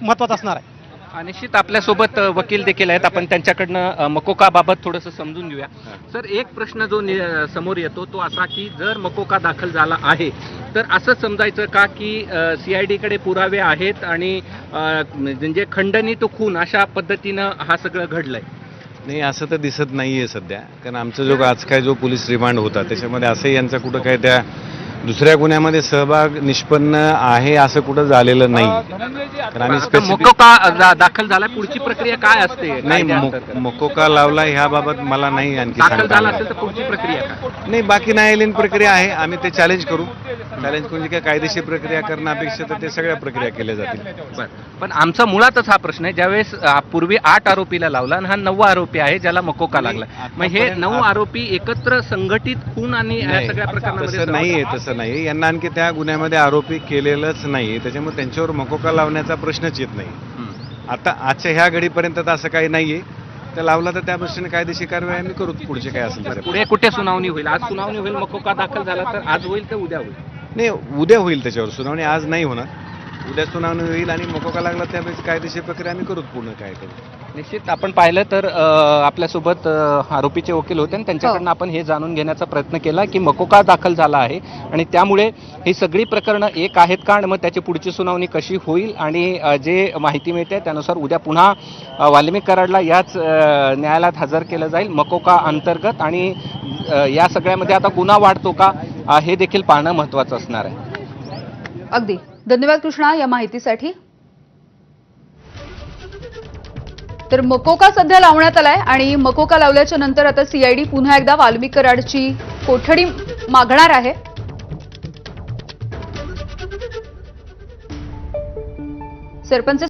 महत्त्वाचं असणार आहे. निश्चित आपल्यासोबत वकील देखील आहेत, आपण त्यांच्याकडनं मकोकाबाबत थोडंसं समजून घेऊया. सर, एक प्रश्न जो समोर येतो तो असा की जर मकोका दाखल झाला आहे तर असं समजायचं का की CID कडे पुरावे आहेत आणि म्हणजे खंडणी तो खून अशा पद्धतीनं हा सगळं घडलंय? नाही, असं तर दिसत नाहीये सध्या, कारण आमचा जो आज काय जो पोलीस रिमांड होता त्याच्यामध्ये असंही यांचा कुठं काय त्या दुसऱ्या गुन्ह्यामध्ये सहभाग निष्पन्न आहे असं कुठं झालेलं नाही. तर आम्ही स्पेसिफिक मकोका दाखल झाला, पुढची प्रक्रिया काय असते? नाही, मकोका लावला ह्याबाबत मला नाही आणखी दाखल सांगता झाला येणार. असेल तर पुढची प्रक्रिया काय? नाही, बाकी न्यायालयीन प्रक्रिया आहे, आम्ही ते चॅलेंज करू. चॅलेंज करून जी काय कायदेशीर प्रक्रिया करण्यापेक्षा तर ते सगळ्या प्रक्रिया केल्या जातील. बरं, पण आमचा मुळातच हा प्रश्न आहे, ज्यावेळेस पूर्वी 8 आरोपीला लावला आणि हा 9वा आरोपी आहे ज्याला मकोका लागला, मग हे 9 आरोपी एकत्र संघटित खून आणि या सगळ्या प्रकरणामध्ये तसं नाहीये, तसं नाही. यांना आणखी त्या गुन्ह्यामध्ये आरोपी केलेलंच नाही, त्याच्यामुळे त्यांच्यावर मकोका लावण्याचा प्रश्नच येत नाही. आता आजच्या ह्या घडीपर्यंत तर असं काही नाहीये. तर लावला तर त्या दृष्टीने कायदेशीर कारवाई आम्ही करू. पुढचे काय असेल तर पुढे कुठे सुनावणी होईल? आज सुनावणी होईल, मकोका दाखल झाला तर आज होईल तर उद्या होईल? नाही, उद्या होईल त्याच्यावर सुनावणी, आज नाही होणार. उद्या सुनावणी होईल आणि मकोका लागला त्यावेळेस कायदेशीर प्रक्रिया आम्ही करू. पूर्ण काय करू. निश्चित आपण पाहिलं तर आपल्यासोबत आरोपीचे वकील होते आणि त्यांच्याकडनं आपण हे जाणून घेण्याचा प्रयत्न केला की मकोका दाखल झाला आहे आणि त्यामुळे ही सगळी प्रकरणं एक आहेत का आणि मग त्याची पुढची सुनावणी कशी होईल, आणि जे माहिती मिळते त्यानुसार उद्या पुन्हा वाल्मिक कराडला याच न्यायालयात हजर केलं जाईल मकोका अंतर्गत, आणि या सगळ्यामध्ये आता गुन्हा वाढतो का हे देखील पाहणं महत्त्वाचं असणार आहे. अगदी धन्यवाद कृष्णा या माहितीसाठी. तर मकोका सध्या लावण्यात आलाय आणि मकोका लावल्याच्या नंतर आता CID पुन्हा एकदा वाल्मिक कराडची कोठडी मागणार आहे. सरपंच